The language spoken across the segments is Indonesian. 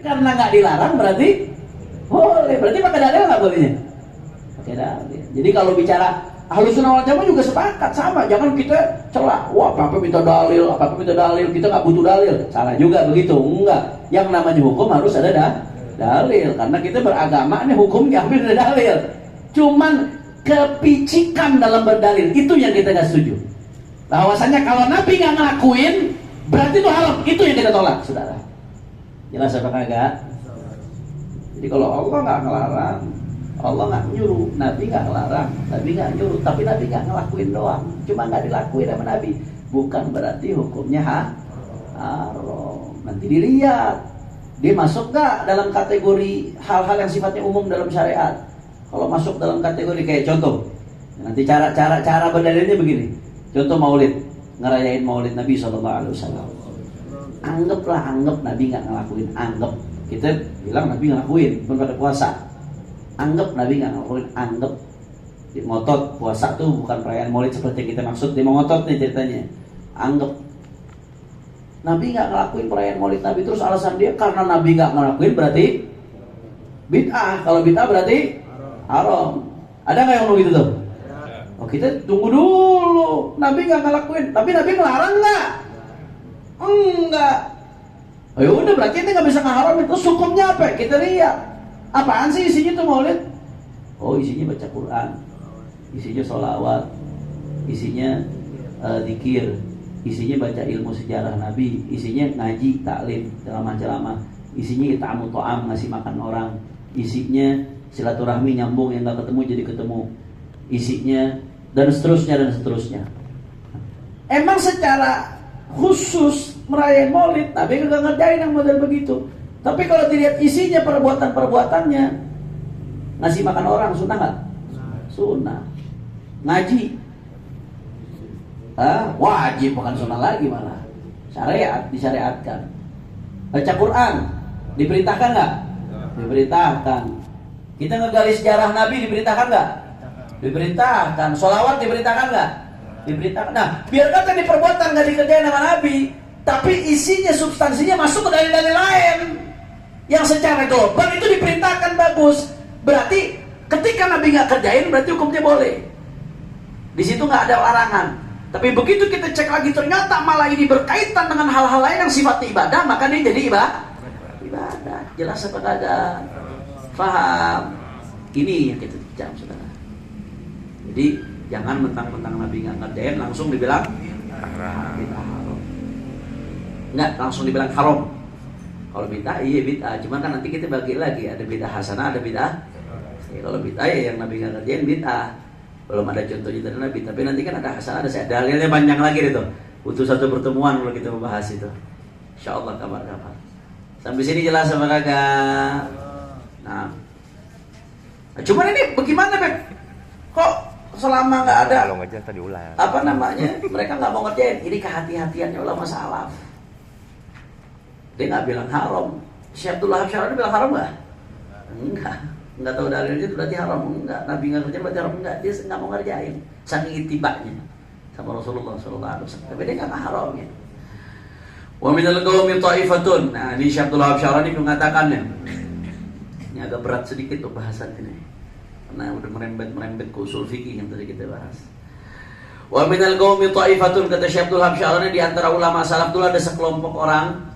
Karena nggak dilarang berarti boleh. Berarti pakai dalil nggak bolehnya? Pakai dalil. Jadi kalau bicara Ahlus Sunnah wal Jamaah juga sepakat sama. Jangan kita celak. Wah, apa minta dalil, apa minta dalil. Kita nggak butuh dalil. Salah juga begitu. Enggak. Yang namanya hukum harus ada dalil. Karena kita beragama nih hukum diambil dari dalil. Cuman kepicikan dalam berdalil itu yang kita nggak setuju. Bahwasanya kalau Nabi nggak ngelakuin berarti itu haram. Itu yang kita tolak, saudara. Jelas apa kagak? Jadi kalau Allah nggak ngelarang, Allah nggak nyuruh, Nabi nggak ngelarang, Nabi nggak nyuruh, tapi Nabi nggak ngelakuin doang, cuma nggak dilakuin sama Nabi, bukan berarti hukumnya haram. Nanti dilihat, dia masuk nggak dalam kategori hal-hal yang sifatnya umum dalam syariat. Kalau masuk dalam kategori kayak contoh, nanti cara berdalilnya begini. Contoh maulid, ngerayain maulid Nabi SAW. Anggap Nabi nggak ngelakuin, anggap. Kita bilang Nabi nggak ngelakuin, pun pada puasa. Anggap Nabi nggak ngelakuin, anggap. Ngotot, puasa tuh bukan perayaan maulid seperti yang kita maksud. Dia mau ngotot nih ceritanya. Anggap Nabi nggak ngelakuin perayaan maulid Nabi, terus alasan dia karena Nabi nggak ngelakuin berarti bid'ah. Kalau bid'ah berarti haram. Ada nggak yang ngomong gitu tuh? Oh, kita tunggu dulu. Nabi nggak ngelakuin, tapi Nabi ngelarang nggak? Enggak. Oh ya udah, berarti kita nggak bisa ngeharamin. Terus hukumnya apa? Kita lihat. Apaan sih isinya tuh maulid? Oh, isinya baca Quran, isinya sholawat, isinya zikir, isinya baca ilmu sejarah Nabi, isinya ngaji, taklim, ceramah-ceramah, isinya itamu to'am, ngasih makan orang, isinya silaturahmi, nyambung yang nggak ketemu jadi ketemu, isinya dan seterusnya. Emang secara khusus merayain maulid Nabi nggak ngerjain yang model begitu. Tapi kalau dilihat isinya, perbuatannya, ngasih makan orang sunnah nggak? Sunnah. Ngaji wajib, bukan sunnah lagi malah. Syariat, disyariatkan. Baca Quran diperintahkan nggak? Diperintahkan. Kita ngegali sejarah Nabi diperintahkan nggak? Diperintahkan. Sholawat diperintahkan nggak? Diperintahkan. Nah, biar kata di perbuatan nggak dikerjain sama Nabi, tapi isinya, substansinya masuk ke dalil-dalil lain yang secara global itu diperintahkan, bagus. Berarti ketika Nabi nggak kerjain berarti hukumnya boleh. Di situ nggak ada larangan. Tapi begitu kita cek lagi ternyata malah ini berkaitan dengan hal-hal lain yang sifatnya ibadah, maka dia jadi ibadah. Jelas apa kagak? Paham? Ini yang kita bicara, saudara. Jadi jangan mentang-mentang Nabi nggak ngerjain langsung dibilang haram. Nggak langsung dibilang haram. Kalau bid'ah, iya bid'ah. Cuma kan nanti kita bagi lagi, ada bid'ah hasanah, ada bid'ah. Kalau bid'ah ya yang Nabi nggak ngerjain bid'ah. Belum ada contohnya dari Nabi. Tapi nanti kan ada hasanah, ada saya. Dalilnya panjang lagi itu. Butuh satu pertemuan kalau kita membahas itu. Insya Allah kabar-kabar. Sampai sini jelas apa kagak? Nah, cuman ini bagaimana, Beb? Kok selama nggak ada apa namanya, mereka nggak mau ngerjain? Ini kehati-hatiannya ulama salaf. Dia nggak bilang haram. Syekh Abdul Wahab Syarani bilang haram nggak? Enggak tahu dalilnya itu berarti haram. Enggak, Nabi nggak kerjain berarti haram. Enggak, dia nggak mau ngerjain. Saking itibaknya sama Rasulullah SAW. Tapi dia nggak haramnya. Wa minal qaumi ta'ifatun. Nah, ini Syekh Abdul Wahab Syarani mengatakannya. Ini agak berat sedikit tuh bahasan ini. Karena udah merembet ke usul fikih yang tadi kita bahas. Wa minal qaumi ta'ifatun, kata Syekh Abdul Wahab Syarani, di antara ulama salaf dulu ada sekelompok orang.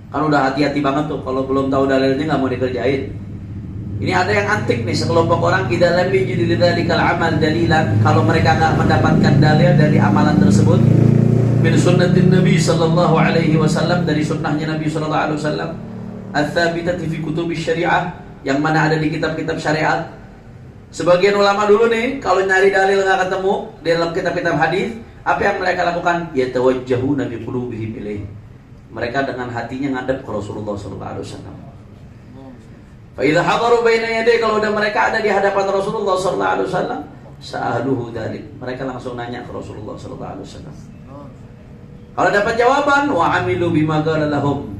Kan udah hati-hati banget tuh, kalau belum tahu dalilnya nggak mau dikerjain. Ini ada yang antik nih, sekelompok orang idza lam yajid lidzalikal amal dalilan, kalau mereka nggak mendapatkan dalil dari amalan tersebut, min sunnatin Nabi sallallahu alaihi wasallam, dari sunnahnya Nabi sallallahu alaihi wasallam, ats-tsabitati fi kutubis syariah, yang mana ada di kitab-kitab syariat. Sebagian ulama dulu nih, kalau nyari dalil nggak ketemu di dalam kitab-kitab hadis, apa yang mereka lakukan? Yatawajjahuna bi qulubihim ilaih. Mereka dengan hatinya ngadep ke Rasulullah SAW. Fa idza hadaru baina yaday, kalau udah mereka ada di hadapan Rasulullah SAW, sa'aluhu dzalik. Mereka langsung nanya ke Rasulullah SAW. Kalau dapat jawaban, wa amilu bima qala lahum.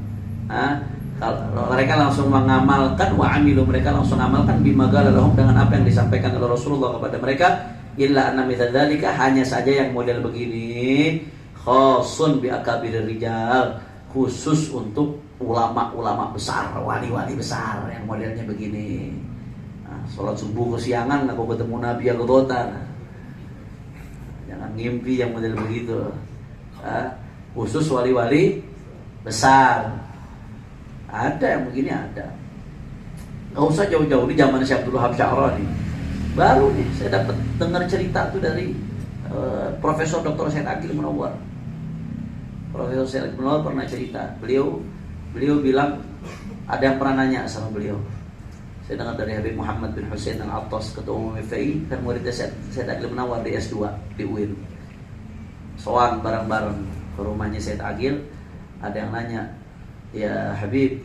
Kalau mereka langsung mengamalkan, wa amilu, mereka langsung amalkan bima qala lahum, dengan apa yang disampaikan oleh Rasulullah kepada mereka. Illa anna mithla dzalika, hanya saja yang model begini khasun bi akabirir rijal, khusus untuk ulama-ulama besar, wali-wali besar yang modelnya begini. Nah, sholat subuh kesiangan aku ketemu Nabi yang kedotan. Jangan ngimpi yang model begitu. Khusus wali-wali besar. Ada yang begini ada. Gak usah jauh-jauh di zaman Syekh Abdul Wahab Sya'rani. Baru nih saya dapat dengar cerita tuh dari Profesor Dr. Said Aqil Munawwar. Profesor Said Munawwar pernah cerita. Beliau bilang ada yang pernah nanya sama beliau. Saya dengar dari Habib Muhammad bin Hussein Al-Attas, Ketua Umum FPI, kan muridnya Said Aqil Munawwar di S2 di UIN. Soan bareng-bareng ke rumahnya Said Aqil, ada yang nanya, "Ya Habib,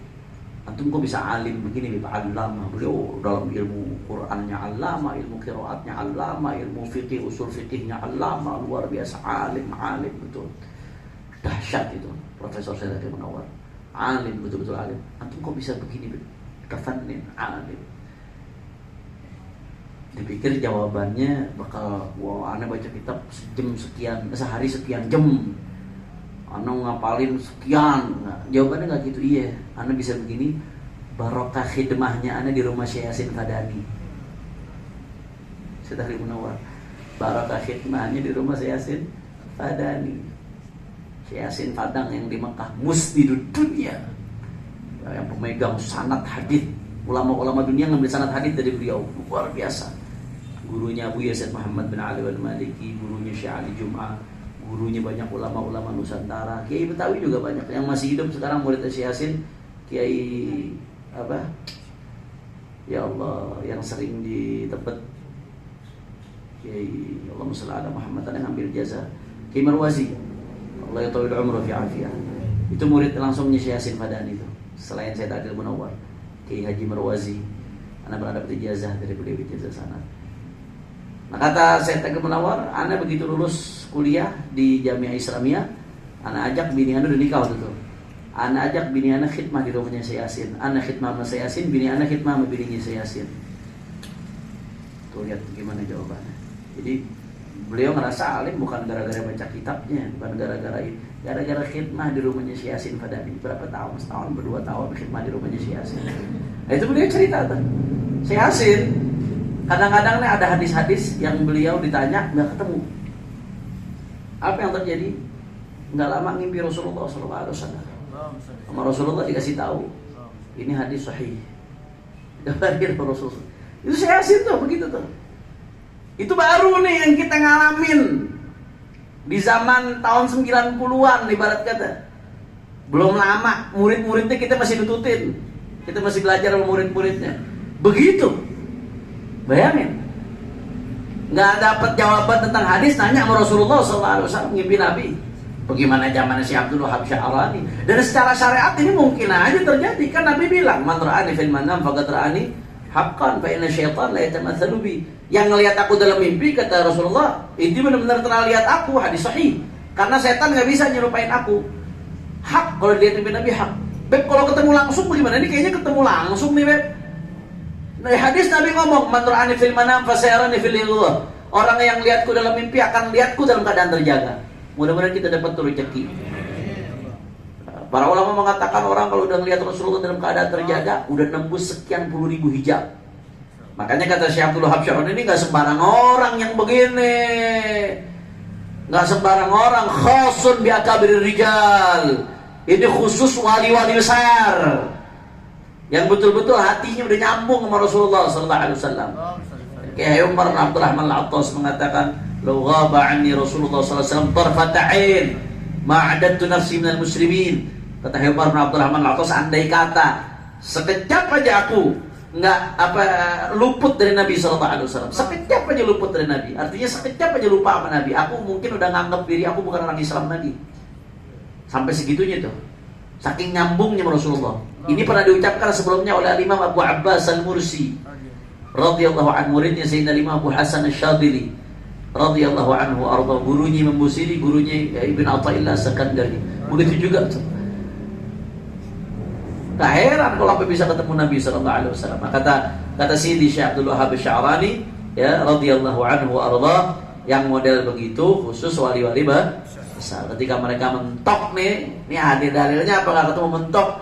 antum kok bisa alim begini, Allama?" Beliau dalam ilmu Qur'annya allama, ilmu qiraatnya allama, ilmu fikih, usul fikihnya allama, luar biasa alim betul. Dahsyat itu Profesor Said Aqil Munawwar. Alim, betul-betul alim. Antum kok bisa begini, kefanin, alim. Dipikir jawabannya bakal, wah, ana baca kitab sehari sekian jam, ana ngapalin sekian. Nah, jawabannya nggak gitu. Iya, ana bisa begini barokah khidmahnya ana di rumah Syekh Yasin Fadani. Syekh Aqil Munawwar, barokah khidmahnya di rumah Syekh Yasin Fadani. Syekh Yasin Padang yang di Mekah, musnidud dunia, yang pemegang sanad hadis. Ulama-ulama dunia ngambil sanad hadis dari beliau, luar biasa. Gurunya Abu Yazid Muhammad bin Ali al-Maliki, gurunya Syekh Ali Jum'ah, gurunya banyak ulama-ulama Nusantara. Kiai Betawi juga banyak yang masih hidup sekarang, murid Syekh Yasin. Kiai apa? Ya Allah, yang sering di Tebet. Kiai Allahumma shalli ala Muhammad yang ngambil jasa. Kiai Marwazi, Allah yatawil umru fi afiyah. Itu murid langsungnya Syekh Yasin Fadani itu. Selain Said Aqil Munawwar, Kiai Haji Marwazi, ana pernah dapat ijazah dari beliau, ijazah sanad. Nah, kata Said Aqil Munawwar, ana begitu lulus kuliah di Jamiah Islamiyah, ana ajak bini ana udah nikah waktu itu. Ana ajak bini ana khidmah di rumahnya Syekh Yasin. Ana khidmah sama Syekh Yasin, bini ana khidmah sama bininya Syekh Yasin. Tuh lihat gimana jawabannya. Jadi beliau ngerasa alim bukan gara-gara baca kitabnya, bukan gara-gara khidmah di rumahnya Syekh Yasin Fadani. Berapa tahun? Setahun, berdua tahun khidmah di rumahnya Syekh Yasin. Nah, itu beliau cerita tuh. Syekh Yasin kadang-kadang nih ada hadis-hadis yang beliau ditanya nggak ketemu. Apa yang terjadi? Nggak lama ngimpi Rasulullah SAW. Sama Rasulullah dikasih tahu, ini hadis sahih. Dari Rasulullah. Itu Syekh Yasin tuh begitu tuh. Itu baru nih yang kita ngalamin di zaman tahun 90-an ibarat kata. Belum lama, murid-muridnya kita masih nututin. Kita masih belajar sama murid-muridnya. Begitu. Bayangin. Nggak dapat jawaban tentang hadis, nanya sama Rasulullah SAW, ngimpi Nabi. Bagaimana zamannya Syekh Abdul Wahab Sya'rani. Dan secara syariat ini mungkin aja terjadi. Kan Nabi bilang, "Man ra'ani fil manam faqad ra'ani haqqan fa inna syaitan la yatamatsalu bi." Yang ngelihat aku dalam mimpi, kata Rasulullah, itu benar-benar telah lihat aku, hadis sahih. Karena setan nggak bisa nyerupain aku. Hak kalau dilihat mimpi Nabi, hak. Beb, kalau ketemu langsung bagaimana? Ini kayaknya ketemu langsung nih, Beb. Nah, hadis Nabi ngomong, "Man ra'ani fil manam fa sayarani fil yaqظah." Orang yang lihatku dalam mimpi akan lihatku dalam keadaan terjaga. Mudah-mudahan kita dapat rezeki. Para ulama mengatakan orang kalau udah ngelihat Rasulullah dalam keadaan terjaga, udah nembus sekian puluh ribu hijab. Makanya kata Syekh Abdul Wahab Sya'rani, ini gak sembarang orang yang begini. Gak sembarang orang, khasun bi akabir rijal. Ini khusus wali-wali besar yang betul-betul hatinya udah nyambung sama Rasulullah SAW. Kayak Umar bin Abdurrahman Al-Attas mengatakan, "Law ghaba anni Rasulullah SAW tarfata 'ain ma 'adadtu nafsi minal muslimin." Kata Umar bin Abdurrahman Al-Attas, andai kata sekejap aja aku luput dari Nabi SAW. Sekejap aja luput dari Nabi. Artinya sekejap aja lupa sama Nabi. Aku mungkin udah nganggap diri aku bukan orang Islam lagi. Sampai segitunya tuh. Saking nyambungnya sama Rasulullah. Ini pernah diucapkan sebelumnya oleh Imam Abu Abbas Al-Mursi radhiyallahu anhu, muridnya Sayyidina Imam Abu Hasan Asy-Syadzili radhiyallahu anhu, arda, gurunya Imam Busiri, gurunya Ibn Athaillah Sakandari. Begitu juga tuh. Tak heran kalau apa bisa ketemu Nabi SAW. Kata Sidi Syekh Abdul Wahab Sya'rani, ya radhiyallahu anhu arda, yang model begitu khusus wali-wali besar. Ketika mereka mentok nih hadir dalilnya, apakah ketemu mentok?